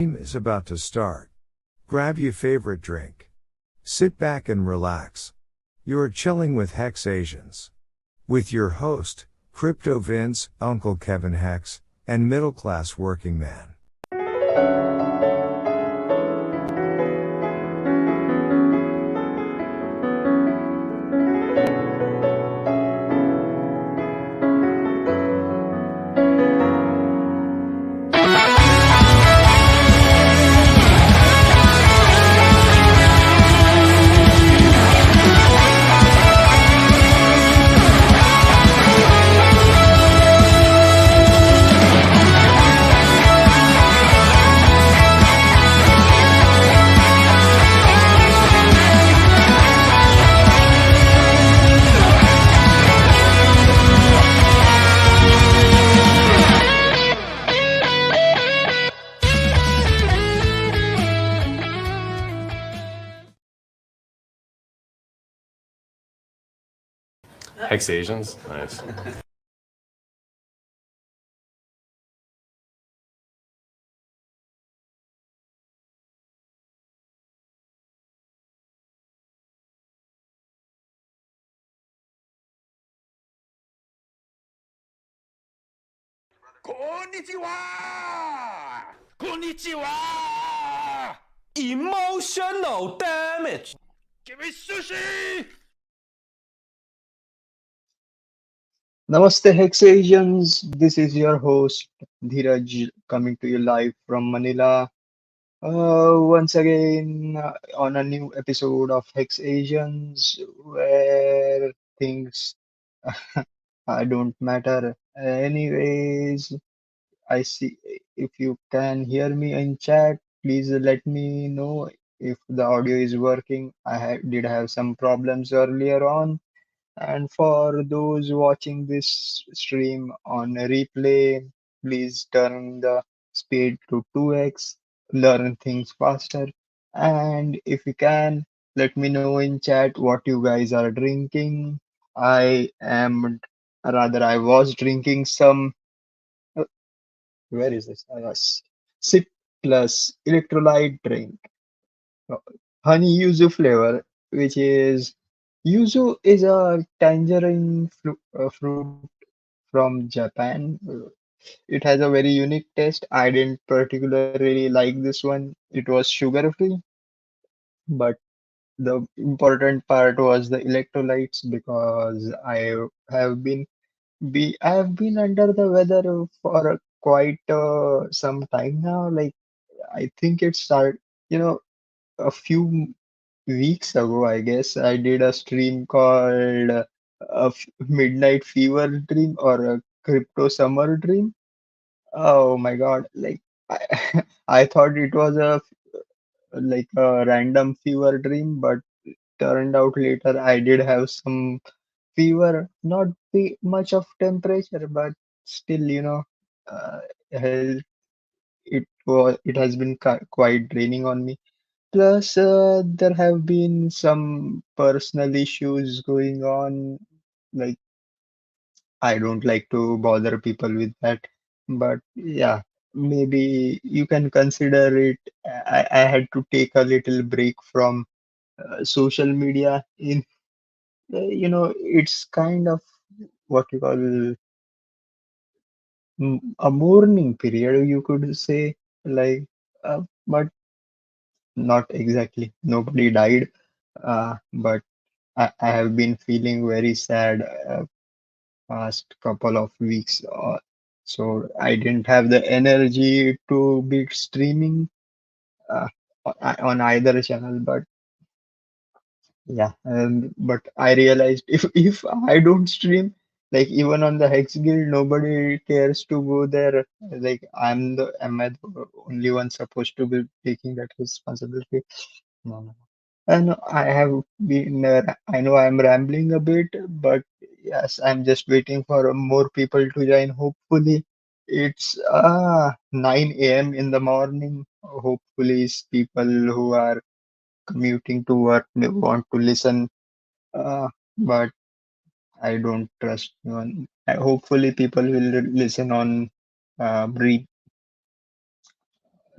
Stream is about to start. Grab your favorite drink. Sit back and relax. You're chilling with Hex Asians. With your host, Crypto Vince, Uncle Kevin Hex, and middle class working man. Hex Asians? Nice. Konnichiwa! Konnichiwa! Emotional damage! Give me sushi! Namaste Hexasians, this is your host Dheeraj coming to you live from Manila. Once again on a new episode of Hex Asians where things don't matter. Anyways, I see if you can hear me in chat, please let me know if the audio is working. Did have some problems earlier on. And for those watching this stream on a replay, please turn the speed to 2x, learn things faster. And if you can, let me know in chat what you guys are drinking. I was drinking some, uh, where is this? Yes, Sip Plus electrolyte drink, uh, honey yuzu flavor, which is yuzu is a tangerine fruit from Japan. It has a very unique taste. I didn't particularly like this one. It was sugar free, but the important part was the electrolytes because I have been under the weather for quite some time now. Like I think it started, a few weeks ago, I guess, I did a stream called Midnight Fever Dream or a Crypto Summer Dream. Oh my God! Like I, I thought it was a random fever dream, but turned out later I did have some fever, not much of temperature, but still, uh, hell, it has been quite draining on me. Plus, there have been some personal issues going on. Like, I don't like to bother people with that. But yeah, maybe you can consider it. I had to take a little break from social media. It's kind of what you call a mourning period, you could say. Like, but not exactly. Nobody died. But I have been feeling very sad past couple of weeks. So I didn't have the energy to be streaming uh, on either channel. But yeah, but I realized if I don't stream, like even on the Hex Guild, nobody cares to go there. Like am I the only one supposed to be taking that responsibility? No, no. And I know I'm rambling a bit, but yes, I'm just waiting for more people to join. Hopefully, it's 9 a.m. in the morning. Hopefully, people who are commuting to work may want to listen, but I don't trust anyone. Hopefully, people will listen on re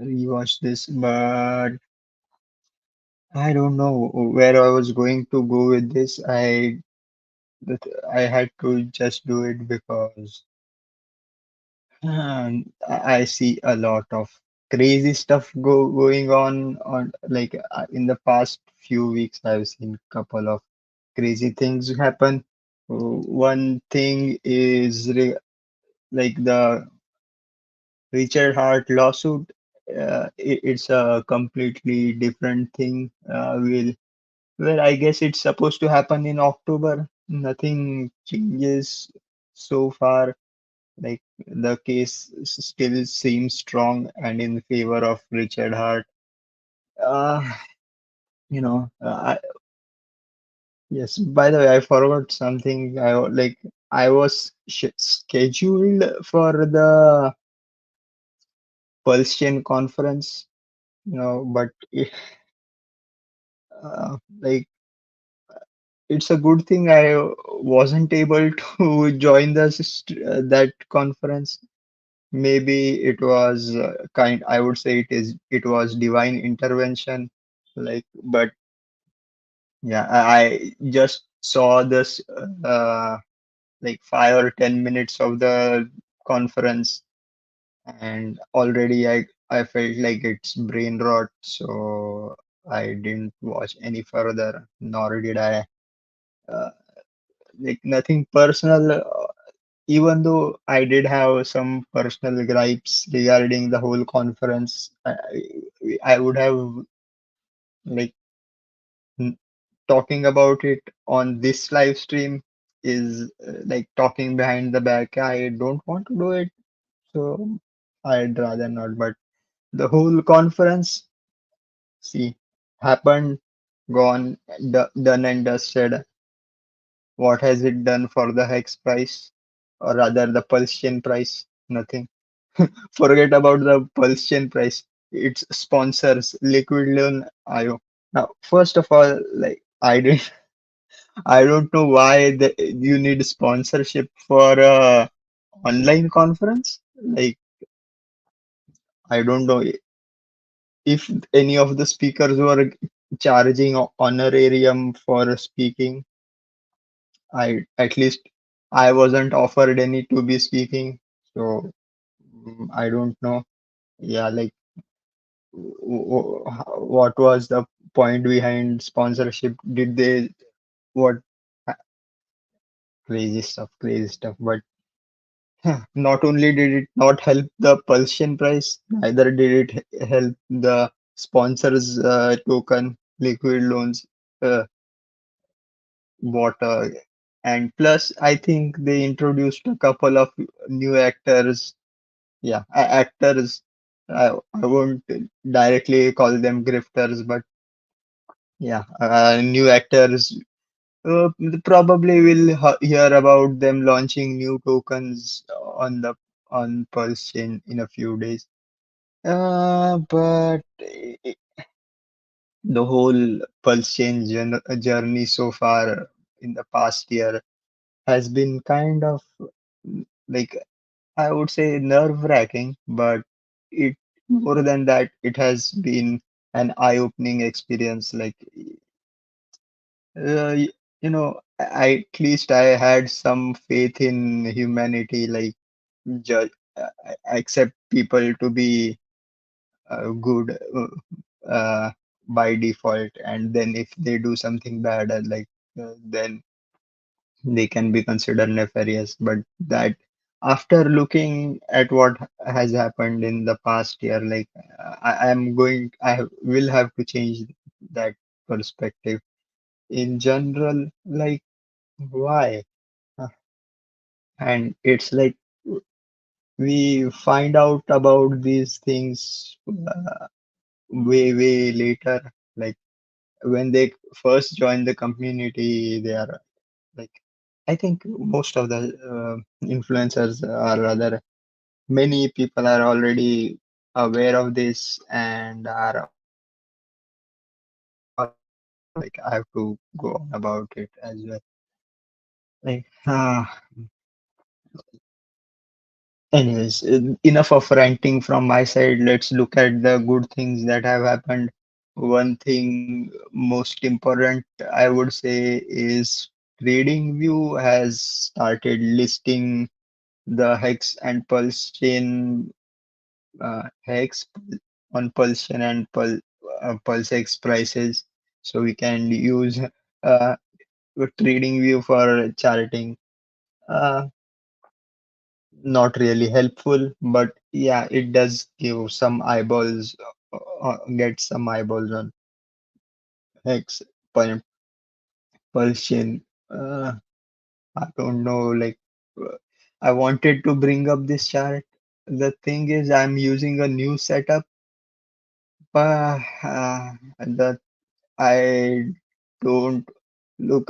rewatch this, but I don't know where I was going to go with this. I had to just do it because I see a lot of crazy stuff going on like in the past few weeks. I've seen couple of crazy things happen. One thing is like the Richard Hart lawsuit. It's a completely different thing. Well, I guess it's supposed to happen in October. Nothing changes so far. Like the case still seems strong and in favor of Richard Hart. Uh, yes. By the way, I forgot something. I was sh scheduled for the Pulse Chain conference, but like it's a good thing I wasn't able to join that conference. Maybe it was I would say it was divine intervention. But yeah, I just saw this like 5 or 10 minutes of the conference, and already I felt like it's brain rot, so I didn't watch any further, nor did I. Uh, like nothing personal, even though I did have some personal gripes regarding the whole conference. I would have like n- talking about it on this live stream is like talking behind the back. I don't want to do it, so I'd rather not. But the whole conference, see, happened, gone, done and dusted. What has it done for the hex price, or rather the pulse chain price? Nothing. Forget about the pulse chain price. Its sponsors, Liquid Loan IO. Now, first of all, I don't know why you need sponsorship for a online conference. Like, I don't know if any of the speakers were charging honorarium for speaking. I at least I wasn't offered any to be speaking, so I don't know. Yeah, like what was the point behind sponsorship? Did they what crazy stuff. But not only did it not help the Pulsion price, neither did it help the sponsors token, liquid loans, water. And plus, I think they introduced a couple of new actors. Yeah, actors. I won't directly call them grifters, but yeah, new actors. Probably will hear about them launching new tokens on Pulse in a few days. But the whole Pulse chain journey so far in the past year has been kind of like I would say nerve-wracking, but it more than that, it has been an eye-opening experience. Uh, y- at least I had some faith in humanity, like judge, accept people to be good by default, and then if they do something bad, then they can be considered nefarious. But that after looking at what has happened in the past year, I will have to change that perspective. In general, like why? Uh, And it's like we find out about these things way later. Like when they first join the community, they are like, I think most of the influencers are rather many people are already aware of this and are already like I have to go on about it as well. Like Anyways, enough of ranting from my side. Let's look at the good things that have happened. One thing most important, I would say, is TradingView has started listing the hex and pulse chain hex on pulse chain and pulse hex prices, so we can use TradingView for charting. Uh, Not really helpful, but yeah, it does give some eyeballs, get some eyeballs on X Pulsion. Uh, I don't know, like, uh, I wanted to bring up this chart. The thing is, I'm using a new setup, but the I don't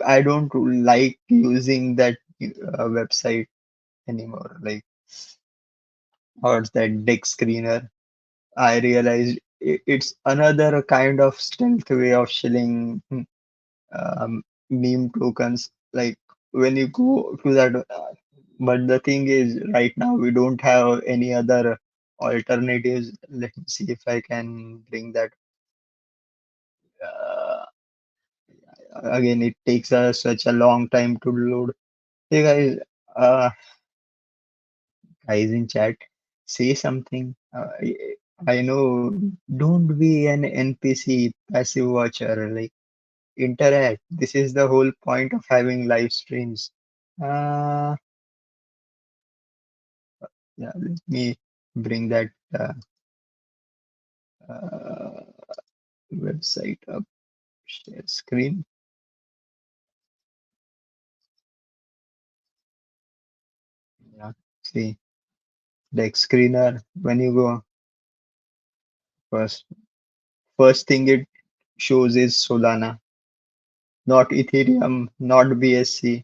I don't like using that website anymore. Like, or that deck screener. I realized it's another kind of stealth way of shilling meme tokens. Like when you go to that, but the thing is, right now we don't have any other alternatives. Let me see if I can bring that. Uh, Again, it takes us such a long time to load. Hey uh, guys in chat, say something. I know, don't be an NPC passive watcher. Like, interact. This is the whole point of having live streams. Uh, yeah, let me bring that uh, website up. Share screen. Yeah, see, deck screener. When you go first, first thing it shows is Solana, not Ethereum, not BSC,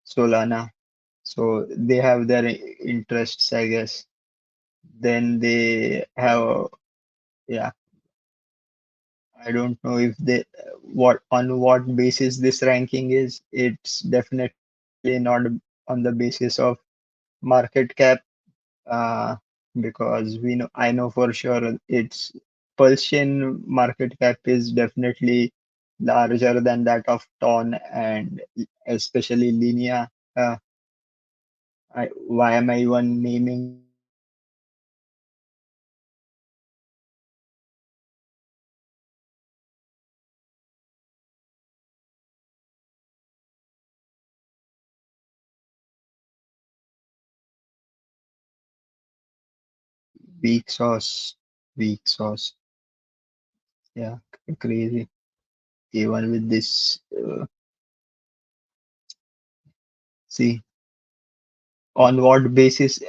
Solana. So they have their interests, I guess. Then they have, yeah, I don't know if they what on what basis this ranking is. It's definitely not on the basis of market cap, uh, because we know I know for sure it's Pulsion market cap is definitely larger than that of Ton and especially Linea. Why am I even naming them? Weak sauce, weak sauce. Yeah, crazy. Even with this, see, on what basis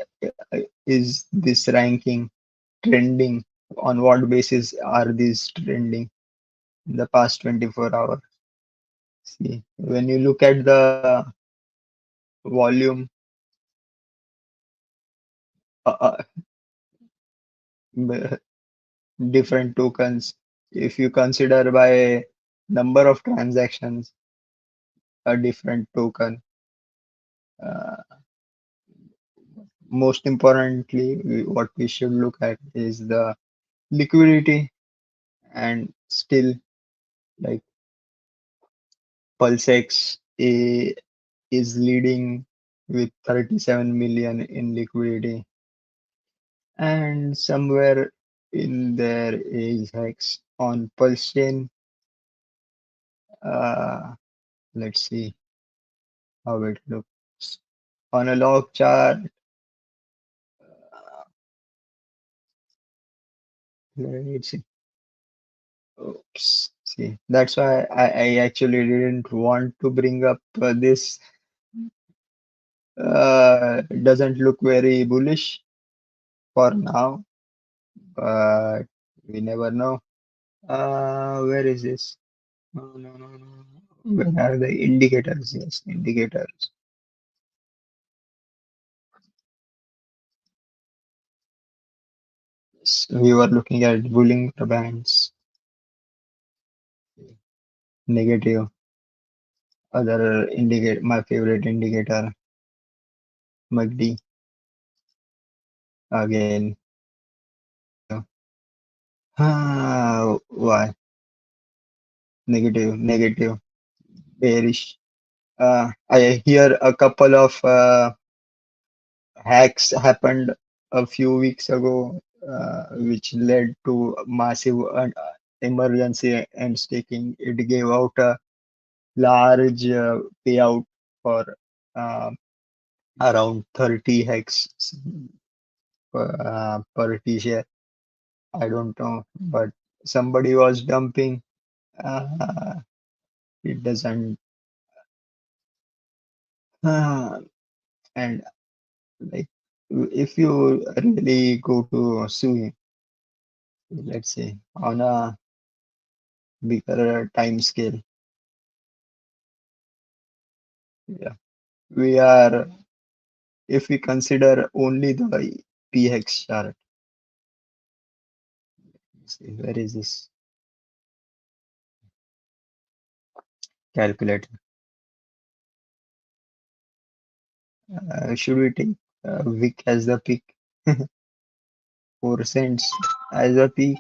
is this ranking trending? On what basis are these trending in the past 24 hours? See, when you look at the volume, uh, uh, different tokens, if you consider by number of transactions, a different token. Uh, Most importantly, what we should look at is the liquidity, and still, like, PulseX is leading with 37 million in liquidity, and somewhere in there is Hex on Pulse Chain. Uh, let's see how it looks on a log chart. Let's see. Oops. See, that's why I actually didn't want to bring up this. Doesn't look very bullish for now, but we never know. Where is this? No, no, no, no. Where are the indicators? Yes, indicators. We were looking at Bollinger Bands, negative. Other indicator, my favorite indicator, MACD. Again, negative. Why? Negative, negative, bearish. I hear a couple of hacks happened a few weeks ago, which led to massive emergency and staking. It gave out a large payout for uh, around 30 hex per T share. I don't know, but somebody was dumping. Uh, it doesn't, uh, and like if you really go to see, let's say on a bigger time scale, yeah, we are if we consider only the PX chart. See, where is this calculator? Should we take wick as the peak? 4 cents as a peak.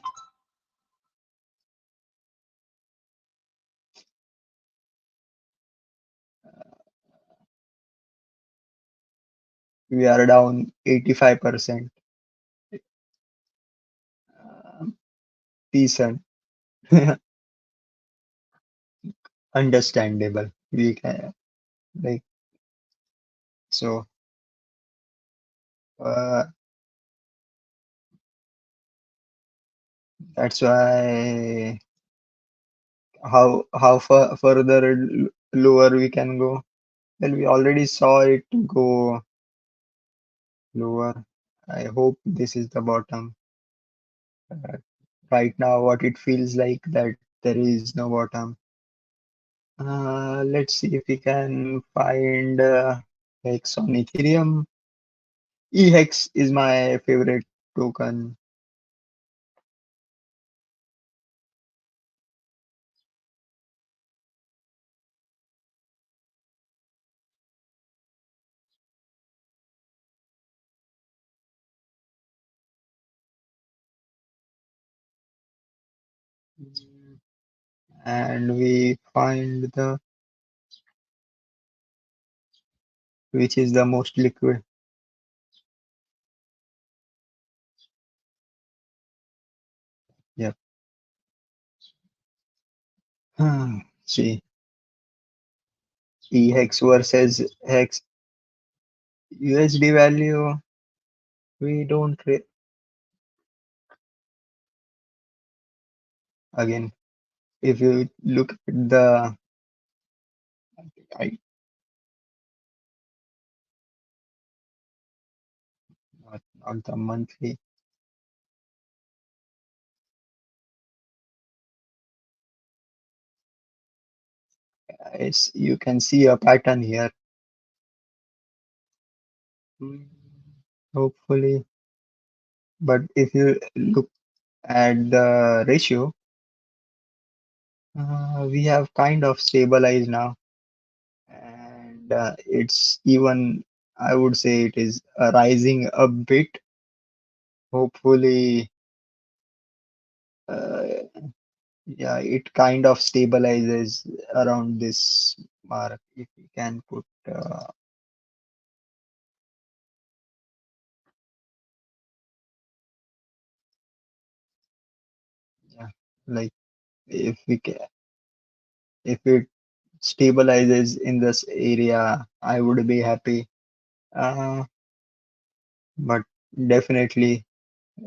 We are down 85%. Decent. Understandable. We can like so. Uh, that's why how far further lower we can go. Well, we already saw it go lower. I hope this is the bottom. Uh, right now, what it feels like that there is no bottom. Let's see if we can find hex on Ethereum. EHEX is my favorite token. And we find the which is the most liquid. Yep. See, EHEX versus HEX USD value. We don't again. If you look at the I not the monthly, it's you can see a pattern here. Hmm, hopefully, but if you look at the ratio, we have kind of stabilized now, and it's even I would say it is rising a bit. Hopefully, uh, yeah, it kind of stabilizes around this mark. If we can put, yeah, like if we can, if it stabilizes in this area, I would be happy. Uh, but definitely,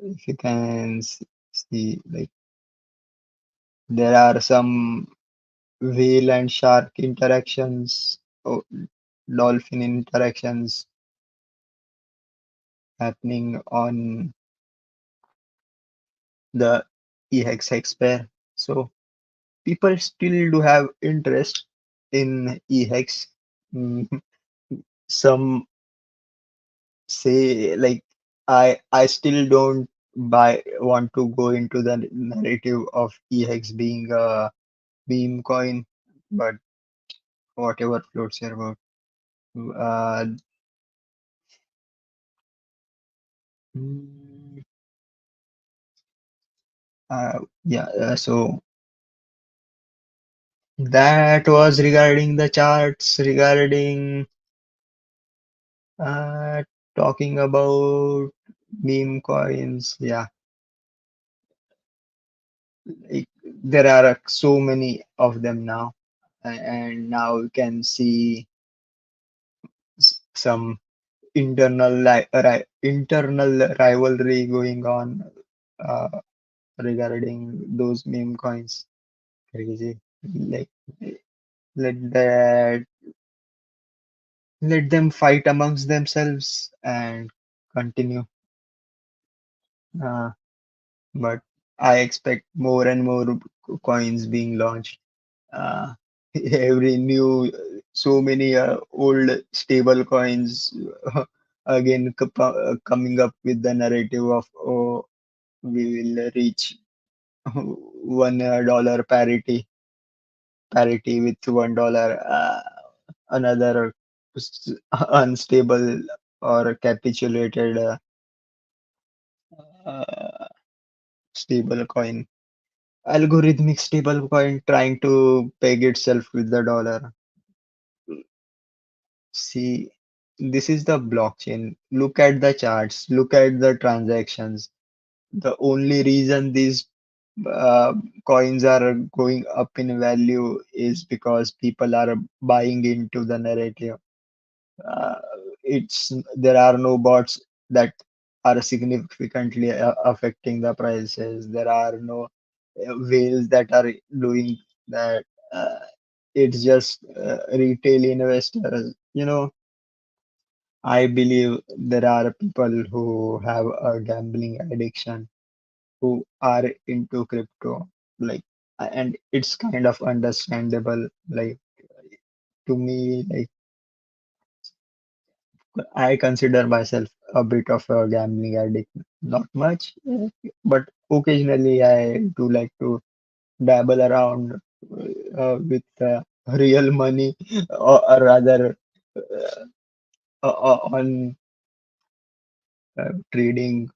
if you can see, like there are some whale and shark interactions, oh, dolphin interactions happening on the EHEX hex pair. So people still do have interest in EHEX. Mm, some say like I still don't buy want to go into the narrative of EHEX being a meme coin, but whatever floats your boat. Uh, Mm, yeah, so that was regarding the charts, regarding uh, talking about meme coins. Yeah, like, there are so many of them now, and now you can see some internal rivalry going on uh, regarding those meme coins. Crazy. Like, let that let them fight amongst themselves and continue. Uh, but I expect more and more coins being launched. Uh, every new, so many old stable coins again coming up with the narrative of, oh, we will reach $1 parity with $1. Another unstable or capitulated uh, stable coin, algorithmic stable coin trying to peg itself with the dollar. See, this is the blockchain. Look at the charts, look at the transactions. The only reason these uh, coins are going up in value is because people are buying into the narrative. uh, it's There are no bots that are significantly affecting the prices. There are no whales that are doing that. It's just retail investors. I believe there are people who have a gambling addiction who are into crypto, like, and it's kind of understandable. Like, to me, like, I consider myself a bit of a gambling addict. Not much, but occasionally I do like to dabble around with real money, or rather on trading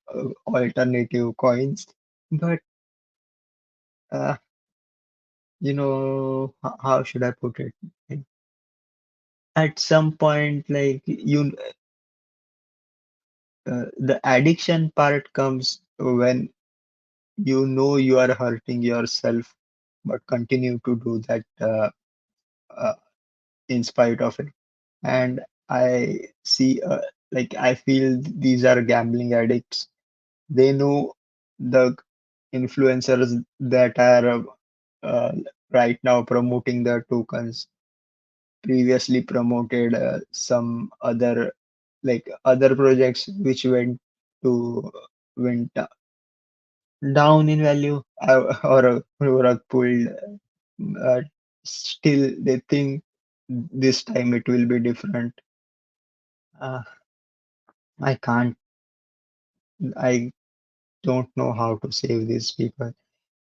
alternative coins. But uh, how should I put it? At some point, like, the addiction part comes when you are hurting yourself, but continue to do that uh, in spite of it. And I see, like, I feel these are gambling addicts. They know the influencers that are uh, right now promoting the tokens previously promoted some other, like, other projects which went down in value, or pulled. uh, Still they think this time it will be different. uh, I can't I don't know how to save these people.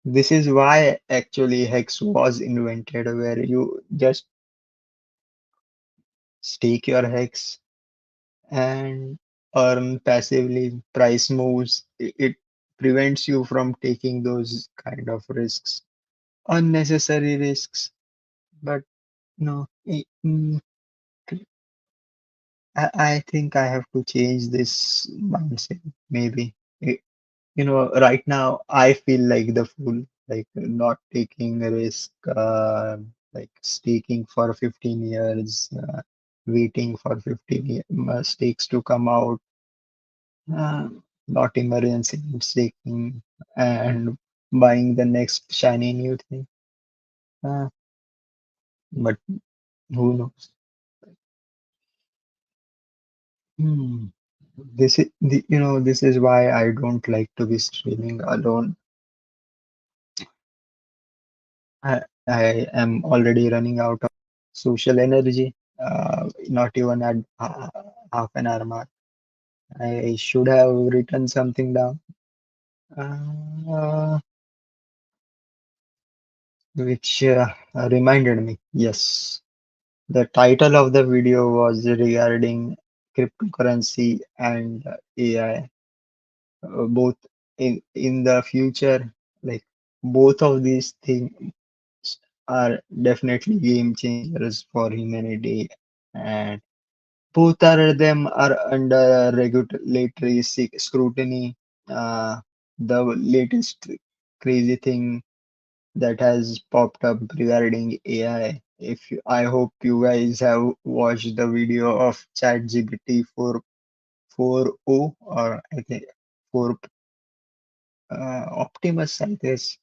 This is why actually Hex was invented, where you just stake your Hex and earn passively. Price moves, it prevents you from taking those kind of risks, unnecessary risks. But no, I think I have to change this mindset. Maybe. Right now I feel like the fool, like not taking a risk, like staking for 15 years, waiting for 15 stakes to come out, uh, not emergency staking, and buying the next shiny new thing. Uh, but who knows? Hmm. This is why I don't like to be streaming alone. I am already running out of social energy. Not even at half an hour mark. I should have written something down, uh, which reminded me. Yes, the title of the video was regarding cryptocurrency and AI. both in the future. Like both of these things are definitely game changers for humanity, and both are them are under regulatory scrutiny. The latest crazy thing that has popped up regarding AI. I hope you guys have watched the video of ChatGPT 4.0, or I think 4 Optimus, I guess,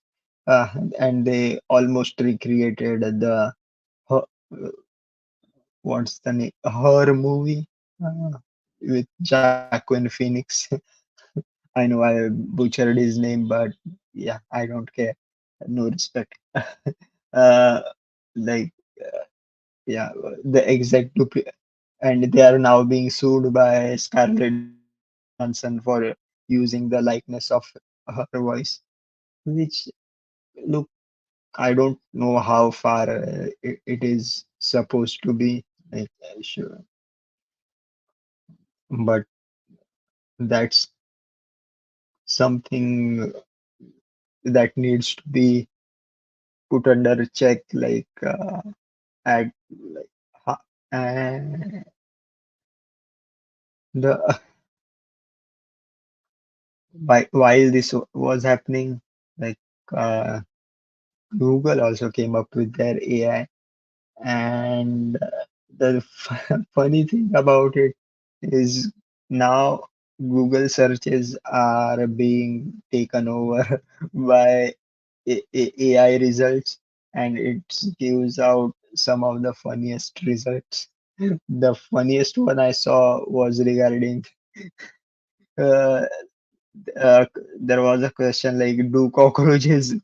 uh, and they almost recreated the her, what's the name, her movie, with Jacqueline Phoenix. I know I butchered his name, but yeah, I don't care. No respect. uh, like yeah, the exact and they are now being sued by Scarlett Johansson for using the likeness of her voice, which look, I don't know how far it is supposed to be. Like, sure, but that's something that needs to be put under check. Like at like and the while this was happening, like uh, Google also came up with their AI. And the funny thing about it is now Google searches are being taken over by AI results, and it gives out some of the funniest results. The funniest one I saw was regarding uh, uh, there was a question like, do cockroaches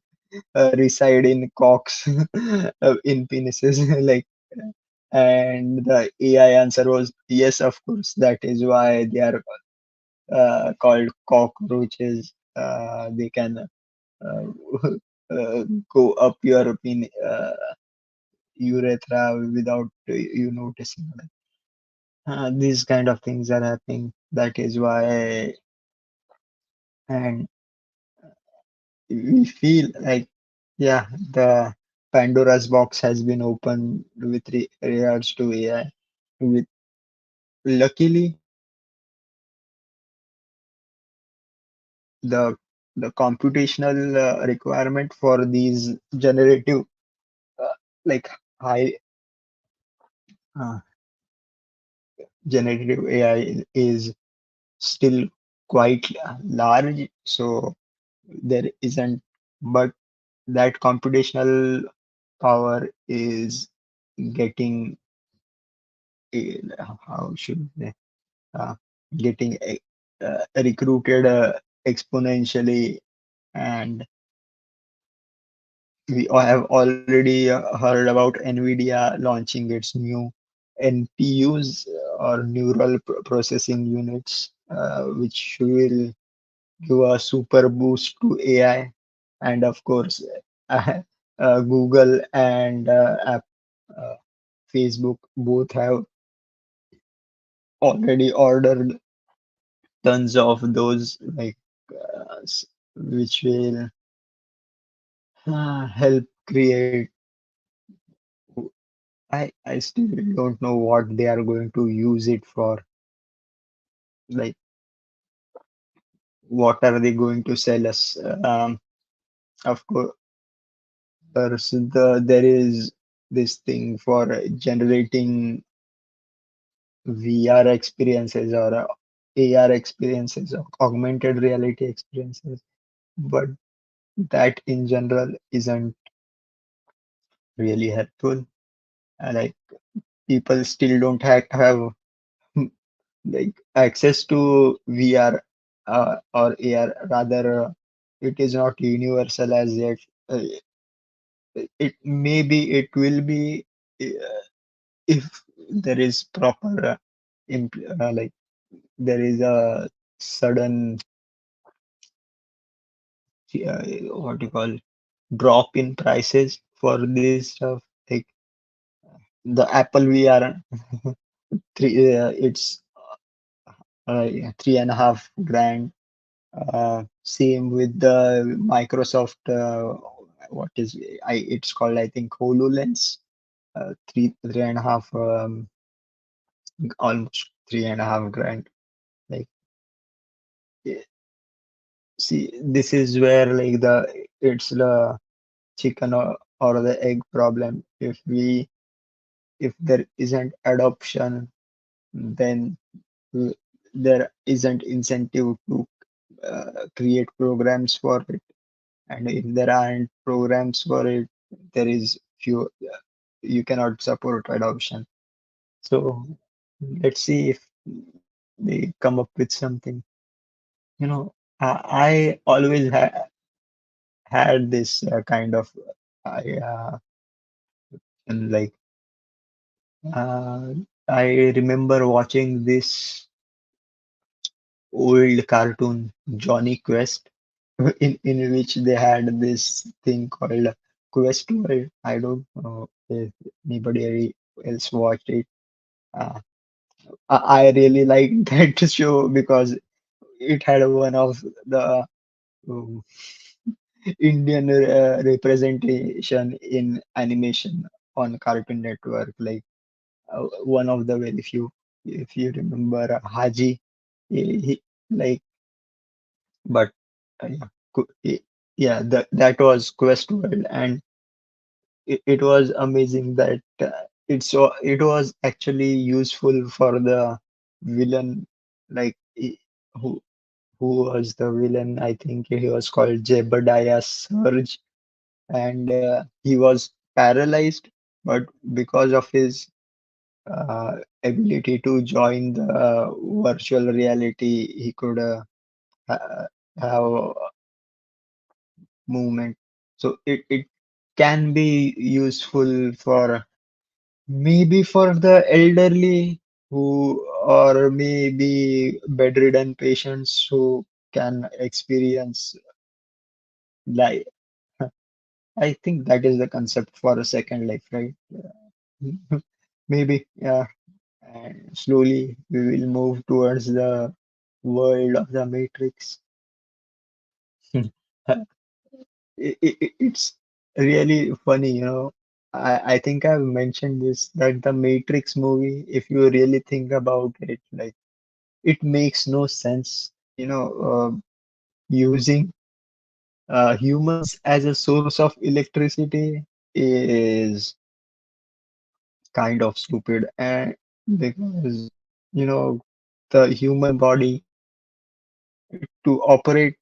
reside in cocks, in penises? Like, and the AI answer was yes, of course. That is why they are called cockroaches. They can uh, go up your urethra without you noticing. These kind of things are happening. That is why, and we feel like, yeah, the Pandora's box has been opened with regards to AI. With luckily, the the computational requirement for these generative like high uh, generative AI is still quite large, so there isn't, but that computational power is getting how should I say, uh, getting recruited exponentially, and we have already heard about Nvidia launching its new NPUs, or neural processing units, which will give a super boost to AI. And of course, Google and uh, Facebook both have already ordered tons of those, like which will help create. I still don't know what they are going to use it for. Like, what are they going to sell us? Of course, there is this thing for generating VR experiences, or AR experiences, or augmented reality experiences, but that in general isn't really helpful. Like, people still don't have like access to VR or AR. Rather, it is not universal as yet. Uh, it maybe it will be if there is proper like there is a sudden what you call drop in prices for this stuff, like the Apple VR. It's 3.5 grand, Same with the Microsoft, what is it's called, I think, HoloLens, three and a half, almost 3.5 grand. Like, eh, see, this is where like it's the chicken or the egg problem. If there isn't adoption, then there isn't incentive to create programs for it, and if there aren't programs for it, there is few, you cannot support adoption. So let's see if they come up with something. I always had this kind of I and like uh, I remember watching this old cartoon Johnny Quest, in which they had this thing called Quest World. I don't know if anybody else watched it. Uh, I really liked that show because it had one of the um, Indian representation in animation on Cartoon Network. Like, one of the very few, if you remember, Haji, like, but yeah, yeah, that was Quest World, and it was amazing that it was actually useful for the villain, like, who who was the villain? I think he was called Jebediah Surge, and he was paralyzed, but because of his ability to join the virtual reality, he could have movement. So it can be useful for maybe for the elderly who, or maybe bedridden patients who can experience life. I think that is the concept for a second life, right? Maybe, yeah. And slowly we will move towards the world of the Matrix. It's really funny, I think I've mentioned this, that the Matrix movie, if you really think about it, like, it makes no sense, using humans as a source of electricity is kind of stupid, and because you know the human body to operate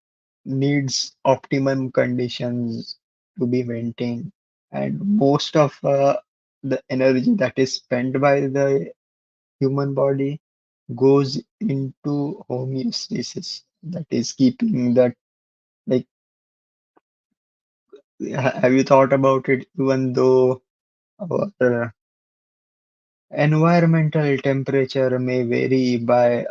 needs optimum conditions to be maintained, and most of the energy that is spent by the human body goes into homeostasis, that is keeping that, like, have you thought about it? Even though our environmental temperature may vary by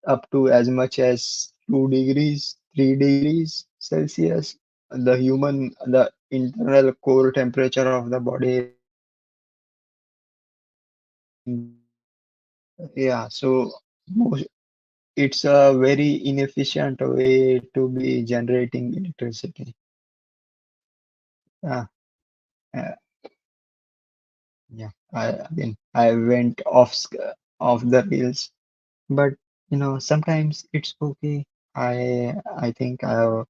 up to as much as 2 degrees, 3 degrees Celsius. The internal core temperature of the body remains the same. Yeah, so it's a very inefficient way to be generating electricity. Yeah, uh, yeah. I mean, I went off the rails, but sometimes it's okay. I think I've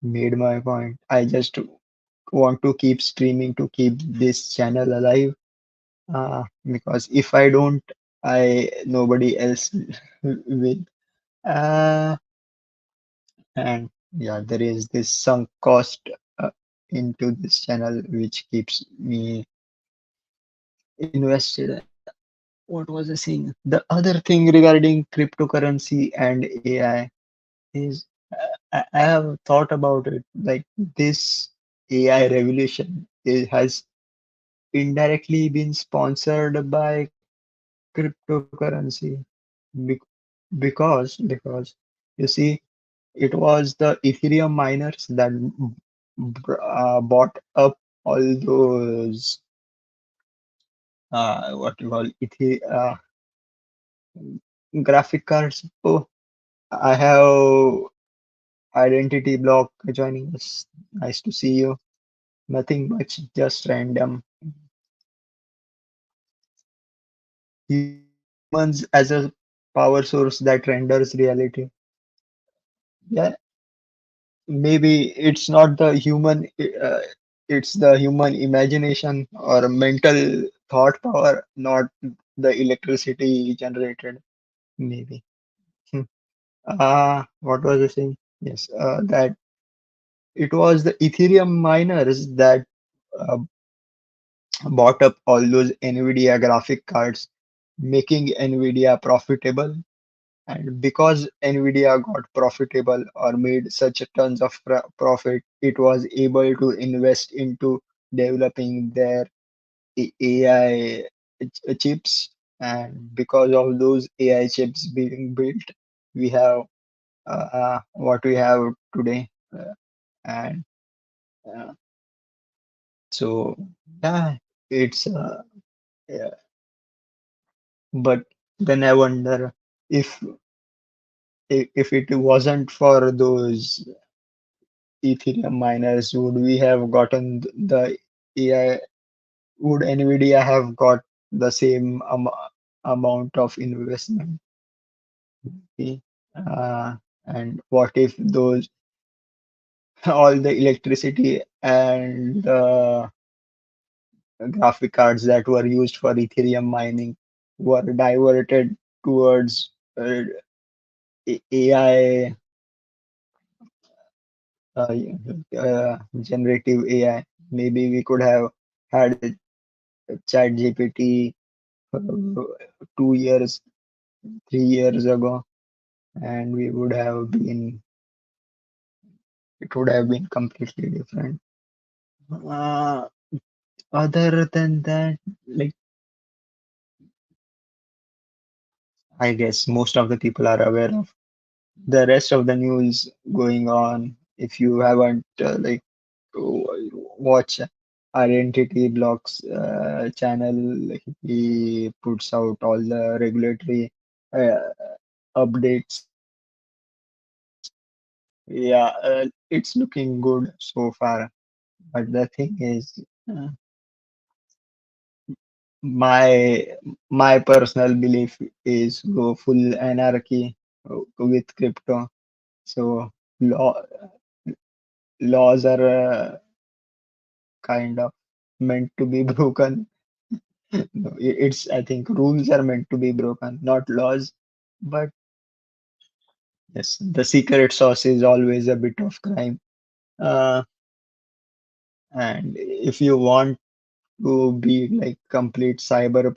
made my point. I just want to keep streaming to keep this channel alive. Because if I don't, I nobody else will. Uh, and yeah, there is this sunk cost uh, into this channel which keeps me invested. What was I saying? The other thing regarding cryptocurrency and AI is, I have thought about it. Like, this AI revolution has indirectly been sponsored by cryptocurrency. Be- because you see, it was the Ethereum miners that bought up all those what you call graphic cards. Oh, I have Identity Block joining us. Nice to see you. Nothing much, just random. Humans as a power source that renders reality. Yeah, maybe it's not the human, it's the human imagination or mental thought power, not the electricity generated. Maybe. Hmm. What was I saying? Yes, that it was the Ethereum miners that uh, bought up all those NVIDIA graphic cards, making NVIDIA profitable. And because NVIDIA got profitable or made such tons of profit, it was able to invest into developing their AI chips. And because of those AI chips being built, we have what we have today. And uh, so, yeah, it's yeah. But then I wonder if if it wasn't for those Ethereum miners, would we have gotten the AI? Would NVIDIA have got the same amount of investment? Okay. Uh, and what if those all the electricity and graphic cards that were used for Ethereum mining were diverted towards AI, uh, generative AI? Maybe we could have had Chat GPT 2 years, 3 years ago, and we would have been, it would have been completely different. Uh, Other than that, like, I guess most of the people are aware of the rest of the news going on. If you haven't, watch Identity Blocks channel, he puts out all the regulatory uh, updates. Yeah, it's looking good so far. But the thing is, uh, my my personal belief is go full anarchy with crypto. So law laws are kind of meant to be broken. No, it's, I think rules are meant to be broken, not laws. But yes, the secret sauce is always a bit of crime. Uh, and if you want to be like complete cypherpunk,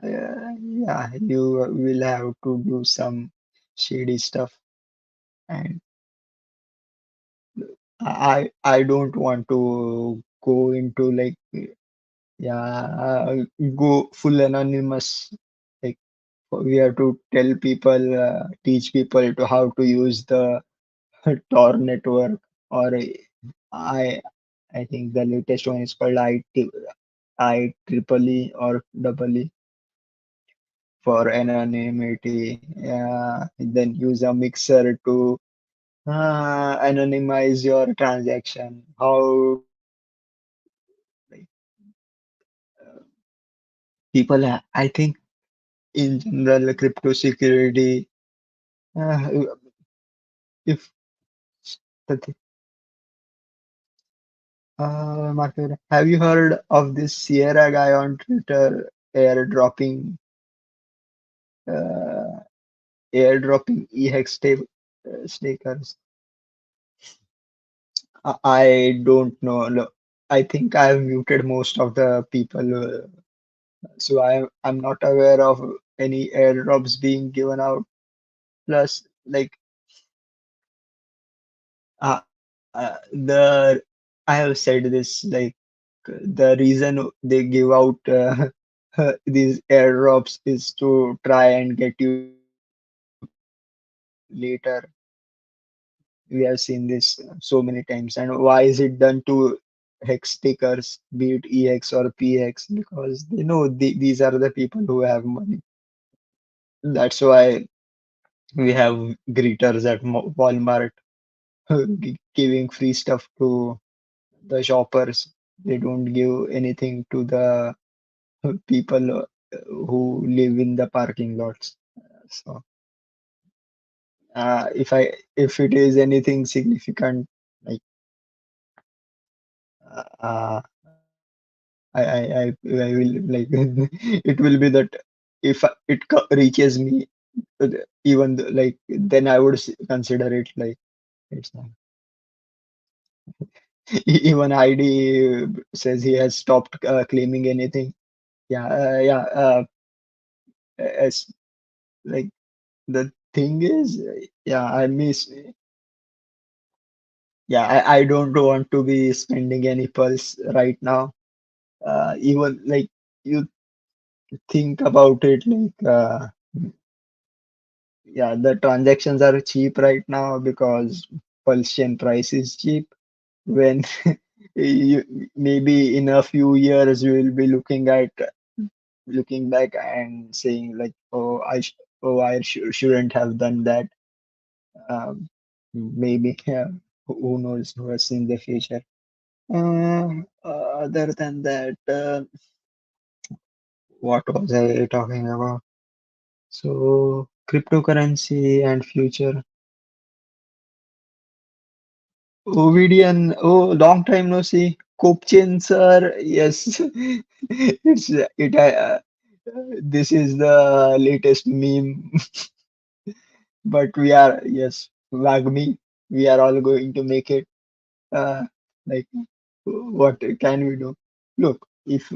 yeah, you will have to do some shady stuff. And I don't want to go into like, yeah, go full anonymous. Like, we have to tell people, teach people to how to use the Tor network, or I I think the latest one is called IEEE or double E for anonymity. Then use a mixer to anonymize your transaction. How, like, people, I think in general, crypto security, uh, if the market, have you heard of this Sierra guy on Twitter airdropping uh, airdropping EHEX stakers? I don't know. Look, I think I've muted most of the people, so I'm not aware of any airdrops being given out. Plus, like, the I have said this, like, the reason they give out these airdrops is to try and get you paid later. We have seen this so many times. And why is it done to hex takers, be it EX or PX? Because they know these are the people who have money. That's why We have greeters at Walmart giving free stuff to the shoppers. They don't give anything to the people who live in the parking lots. So, if it is anything significant, like uh, I will like it will be that if reaches me, even like then I would consider it like it's not. Even ID says he has stopped claiming anything. Yeah, as like the thing is, yeah, I miss. Yeah, I don't want to be spending any pulse right now. Even like you think about it, like yeah, the transactions are cheap right now because pulse chain price is cheap. When maybe in a few years we will be looking back and saying like, oh, shouldn't have done that. Maybe yeah, who knows what's in the future. Other than that, what was I talking about? So cryptocurrency and future. Ovidian, oh, long time no see. Kopchen, sir. Yes, it's it. This is the latest meme, but we are yes, Wagmi. We are all going to make it. Uh, like, what can we do? Look, if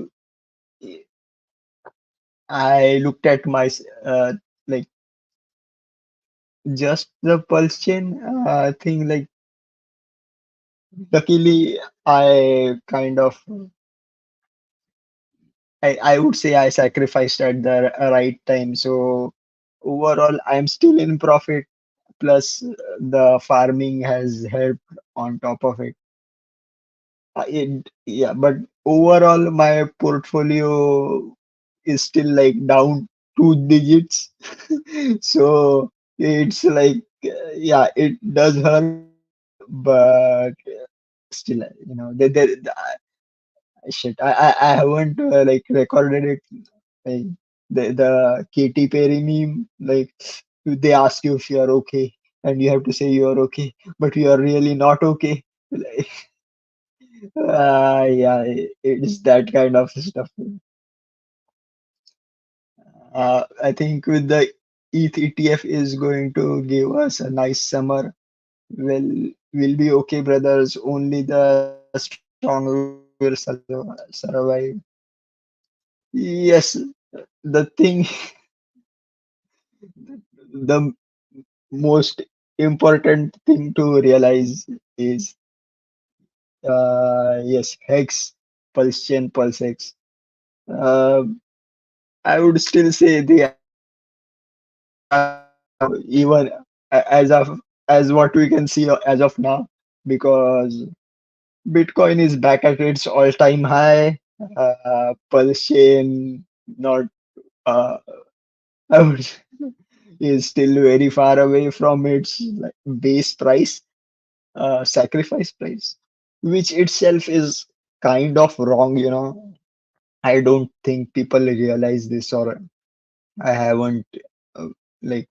I looked at my like just the pulse chain thing, like luckily I kind of I would say I sacrificed at the right time. So overall, I'm still in profit. Plus, the farming has helped on top of it. Yeah, but overall, my portfolio is still like down 2 digits. So it's like, yeah, it does hurt, but still, shit, I haven't like recorded it. Like the Katy Perry meme, like they ask you if you are okay, and you have to say you are okay, but you are really not okay. Like, yeah, it's that kind of stuff. I think with the ETH ETF is going to give us a nice summer. Well, we'll be okay, brothers. Only the strong will survive. Yes, the thing, the most important thing to realize is yes, hex, pulse chain, pulse hex. Uh, I would still say they are even as of as what we can see as of now, because Bitcoin is back at its all-time high. Pulse chain not uh, I would is still very far away from its like, base price, sacrifice price, which itself is kind of wrong, you know. I don't think people realize this, or I haven't, uh, like,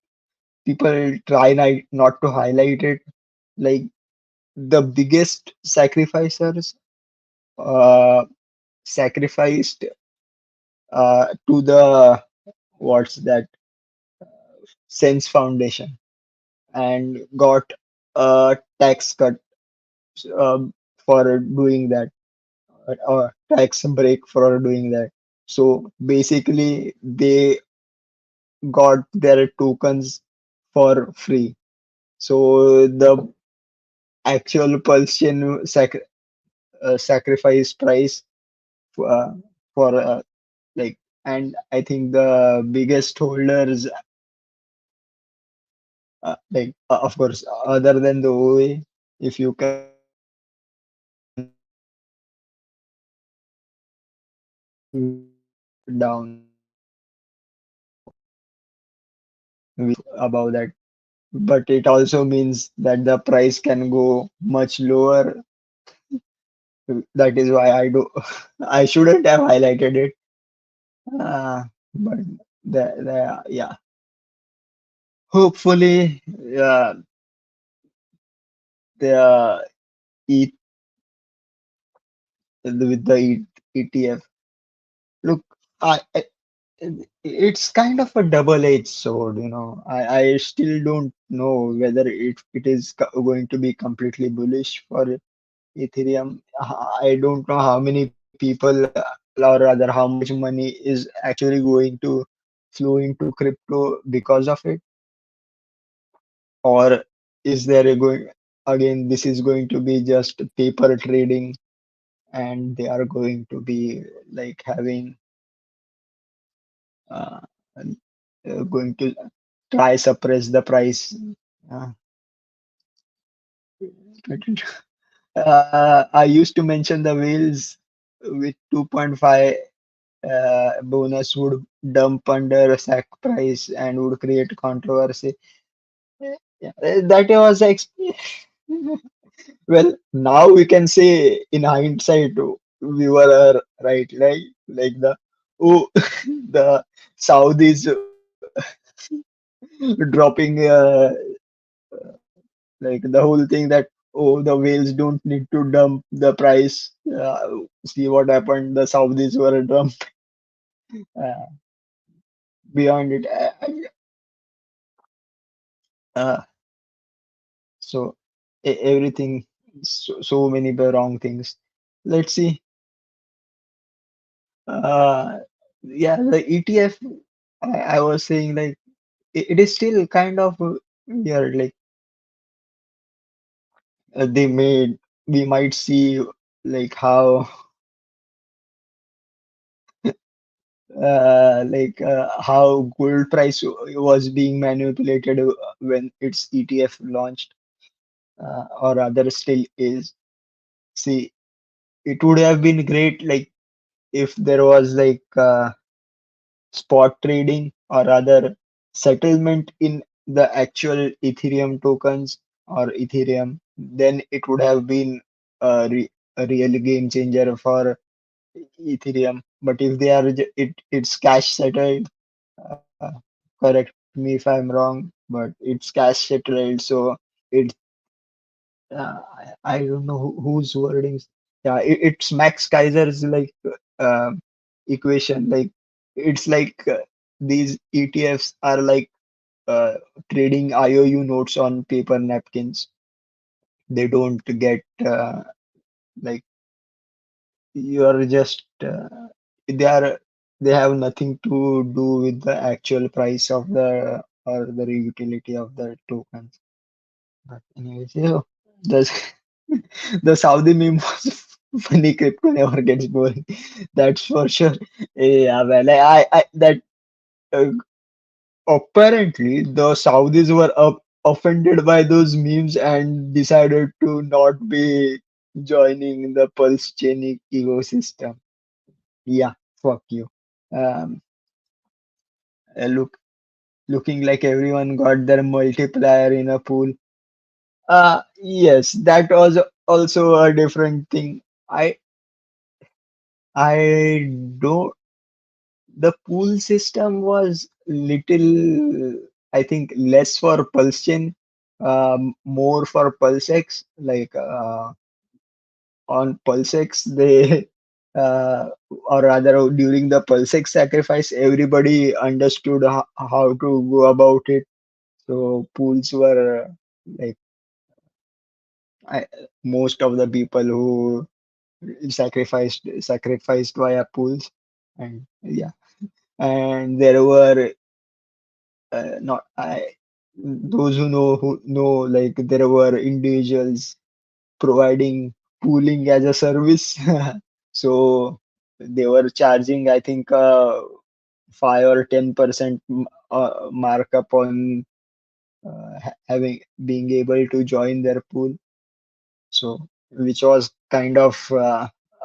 people try not to highlight it. Like, the biggest sacrificers uh, sacrificed to the what's that Sense Foundation and got a tax cut for doing that, or tax break for doing that. So basically, they got their tokens for free. So the actual pulse chain sacrifice price uh, for like, and I think the biggest holders, like of course, other than the OA, if you can down, we above that. but it also means that the price can go much lower. That is why I do. I shouldn't have highlighted it. But yeah. Hopefully, the E with the ETF. Look, I it's kind of a double-edged sword, you know. I still don't know whether it is going to be completely bullish for Ethereum. I don't know how many people, or rather, how much money is actually going to flow into crypto because of it, or is there a going again? This is going to be just paper trading, and they are going to be like having uh, going to try suppress the price. Uh, I used to mention the whales with 2.5 bonus would dump under a sack price and would create controversy. Yeah, that was well. Now we can say in hindsight we were right, like the oh the Saudis dropping like the whole thing that oh the whales don't need to dump the price. See what happened. The Saudis were dumped uh, beyond it. Uh, so everything, so many wrong things. Let's see. Uh, yeah, the ETF. I was saying like it is still kind of weird. Like they made we might see like how gold price was being manipulated when its ETF launched, or rather still is. See, it would have been great like if there was like spot trading or rather settlement in the actual Ethereum tokens or Ethereum, then it would have been a real game changer for Ethereum. But if they are it's cash settled. Uh, Correct me if I'm wrong, but it's cash settled, so it I don't know whose wordings. Yeah, it's Max Kaiser's like uh, equation. Like it's like these ETFs are like uh, trading IOU notes on paper napkins. They don't get like you are just they are they have nothing to do with the actual price of the or the utility of the tokens. But anyways, yeah, the the Saudi meme was funny. Crypto never gets boring. That's for sure. Yeah, well, I that uh, apparently the Saudis were offended by those memes and decided to not be joining the Pulse chain ecosystem. Yeah, fuck you. Um, looking like everyone got their multiplier in a pool. Yes, that was also a different thing. I I don't. The pool system was little, I think, less for Pulsion, more for PulseX. Like on PulseX, they or rather during the PulseX sacrifice, everybody understood how to go about it. So pools were like I, most of the people who sacrificed via pools, and yeah, and there were not I those who know like there were individuals providing pooling as a service. So they were charging I think 5 or 10% markup on having being able to join their pool. So which was kind of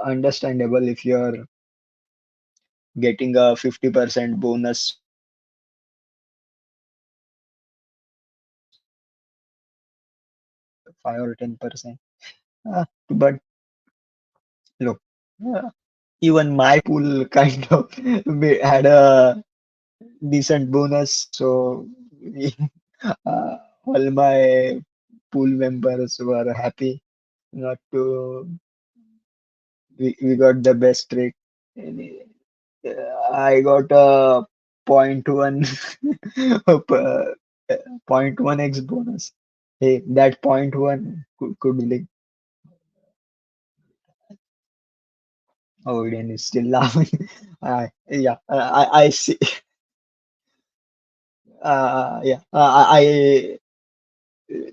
understandable if you're getting a 50% bonus on your pool. 5 or 10%. But look, uh, even my pool kind of had a decent bonus. So we, all my pool members were happy not to we got the best rate. And, I got a point 0.1 point 0.1x bonus. Hey, that point 0.1 could like Odin is still laughing. Yeah, I see. Yeah, I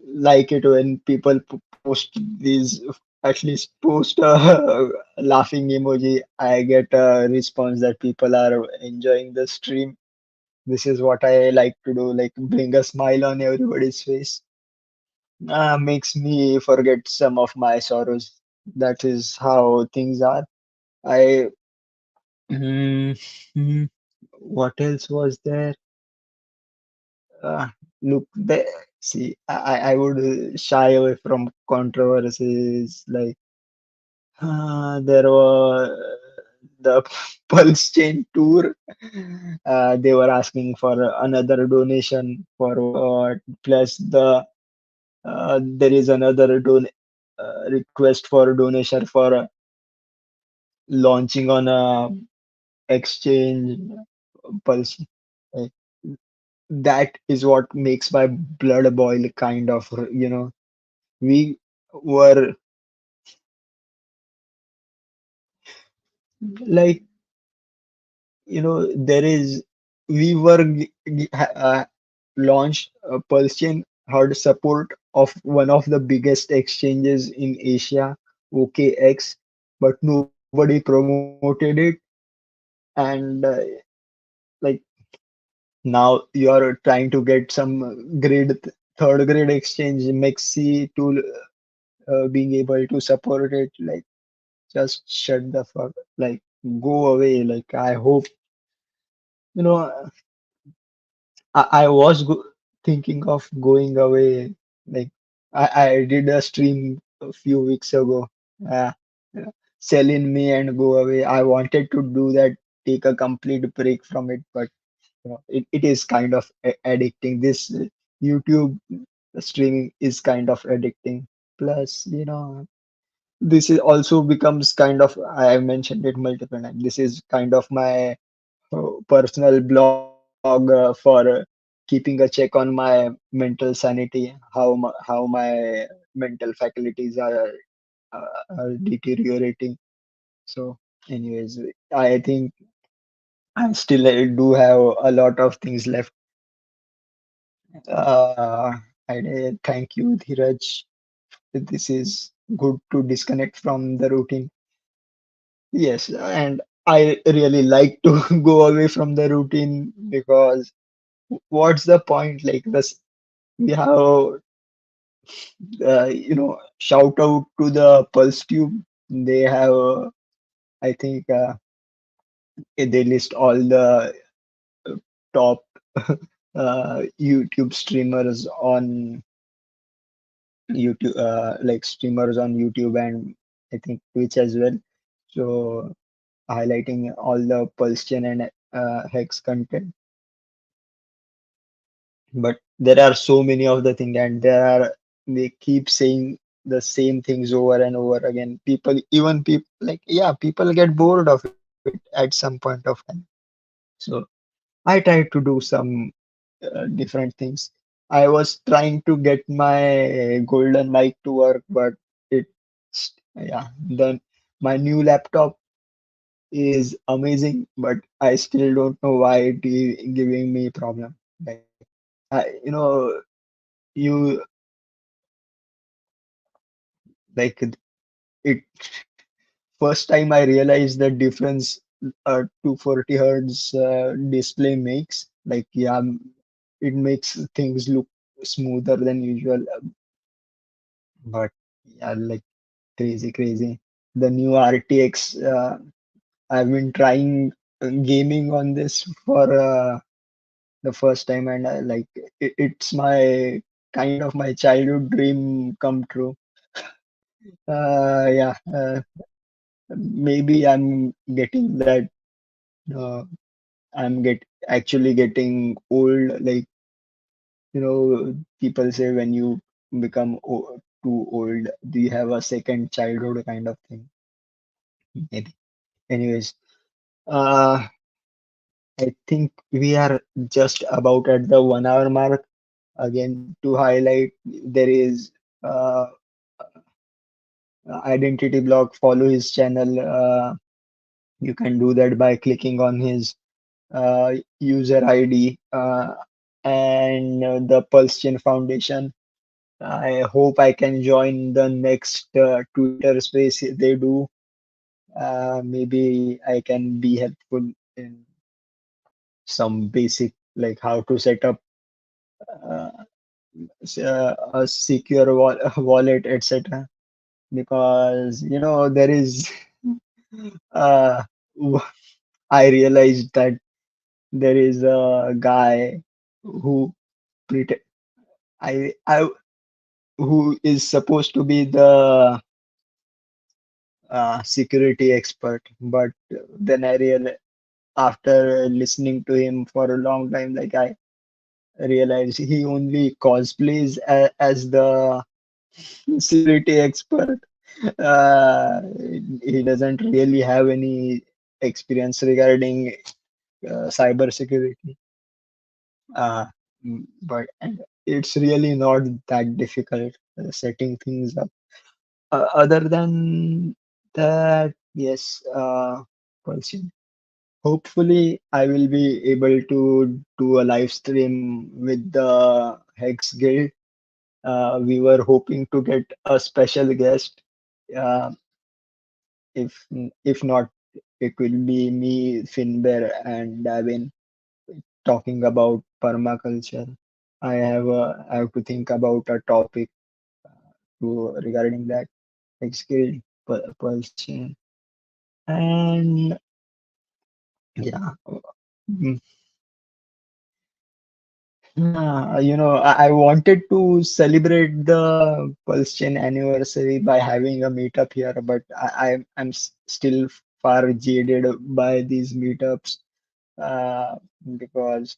like it when people post these, at least post a laughing emoji. I get a response that people are enjoying the stream. This is what I like to do, like bring a smile on everybody's face. Makes me forget some of my sorrows. That is how things are. I mm, mm, what else was there? Look, see, I would shy away from controversies. Like there were the Pulse Chain tour. They were asking for another donation for plus there is another request for donation for launching on a exchange Pulse. Uh, That is what makes my blood boil, kind of. We were like, there is, we were launched Pulse Chain had support of one of the biggest exchanges in Asia, OKX, but nobody promoted it. And like now you are trying to get some third grade exchange, Mexi, to being able to support it. Like, just shut the fuck, like, go away. Like, I hope, you know, I was thinking of going away. Like, I did a stream a few weeks ago, uh, selling me and go away. I wanted to do that, take a complete break from it, but it is kind of addicting. This YouTube streaming is kind of addicting. Plus, this is also becomes kind of, I have mentioned it multiple times. This is kind of my personal blog for keeping a check on my mental sanity, how my mental faculties are deteriorating. So, anyways, I think I still do have a lot of things left. Thank you, Dheeraj. This is good to disconnect from the routine. Yes, and I really like to go away from the routine, because what's the point? Like this, we have, shout out to the Pulse Tube. They have, I think, they list all the top YouTube streamers on YouTube, like streamers on YouTube, and I think Twitch as well. So highlighting all the Pulse Chain and Hex content. But there are so many of the thing, and they keep saying the same things over and over again. Even people, like, yeah, people get bored of it at some point of time. So I tried to do some different things. I was trying to get my golden mic to work, but it, yeah, then my new laptop is amazing, but I still don't know why it is giving me problem. Like, you like it. First time I realized the difference 240 hertz display makes. Like, yeah, it makes things look smoother than usual. But yeah, like, crazy. The new RTX. I've been trying gaming on this for the first time, and it's my kind of my childhood dream come true. Yeah, maybe I'm getting that. Uh, I'm actually getting old. Like, people say when you become too old, do you have a second childhood kind of thing? Maybe. Anyways, uh, I think we are just about at the 1 hour mark. Again, to highlight, there is uh, identity block. Follow his channel. You can do that by clicking on his user ID and the Pulse Chain Foundation. I hope I can join the next Twitter space they do. Maybe I can be helpful in some basic, like how to set up uh, a secure wallet, etc. Because there is uh, w- I realized that there is a guy who pretend I who is supposed to be the security expert, but then I realized after listening to him for a long time, like I realized he only cosplays as the security expert. Uh, he doesn't really have any experience regarding cyber security. Uh, but it's really not that difficult setting things up. Other than that, yes, Pulsion. Hopefully, I will be able to do a live stream with the Hex Guild. We were hoping to get a special guest. Uh, if not, it will be me, Finbear, and Davin talking about permaculture. I have to think about a topic regarding that Hex Guild Pulsion. And yeah, mm, I wanted to celebrate the Pulse Chain anniversary by having a meetup here, but I'm still far jaded by these meetups because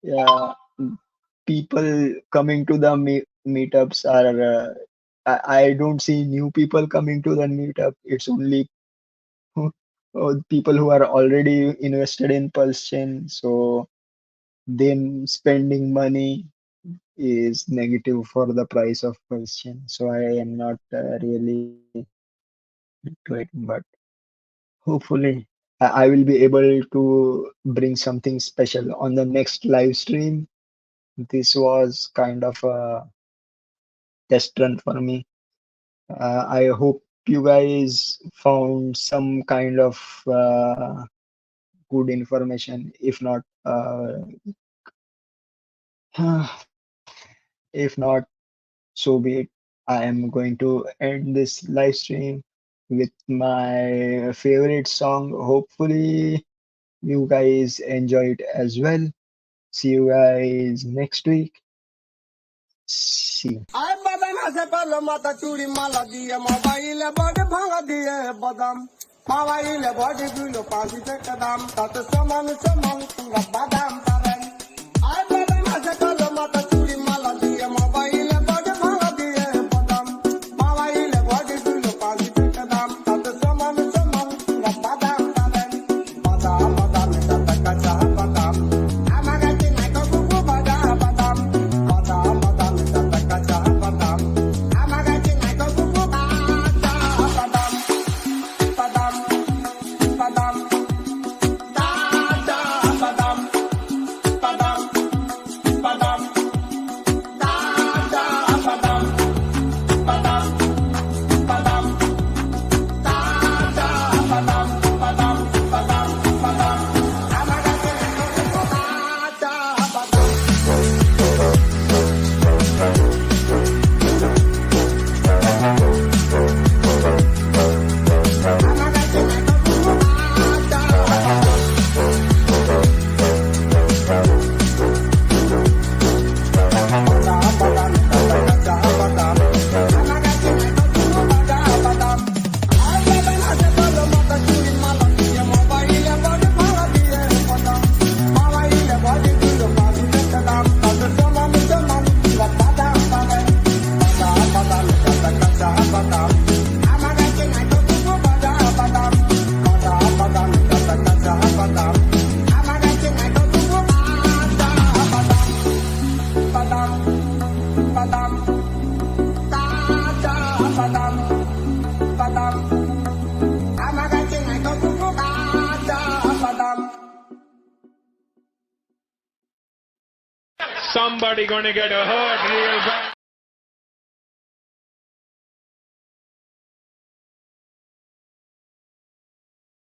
yeah, people coming to the meetups are I don't see new people coming to the meetup. It's only people who are already invested in Pulse Chain, so them spending money is negative for the price of Pulsion. So I am not really into it, but hopefully I will be able to bring something special on the next live stream. This was kind of a test run for me. I hope you guys found some kind of good information. If not, if not, so be it. I am going to end this live stream with my favorite song. Hopefully, you guys enjoy it as well. See you guys next week. See you. आय बदन से पहले माता चूड़ी माला दिए mobile बड़ भांगा दिए बदाम mobile बड़ दुलो पासी से कदम तत समान समान बादाम तरन आय बदन से पहले माता चूड़ी माला दिए मोबाइल बड़ भांगा दिए बदाम मोबाइल बड़ दुलो पासी से कदम तत समान समान बादाम तरन बादाम बादाम तत कच्चा बादाम आमागा के नाइ को कुकु बादाम बादाम बादाम बादाम तत कच्चा बादाम आमागा के नाइ को कुकु बादाम बादाम बादाम बादाम da da badam badam badam badam, kacha badam, badam. I'm a getting I go to kacha badam. Somebody gonna get hurt real bad.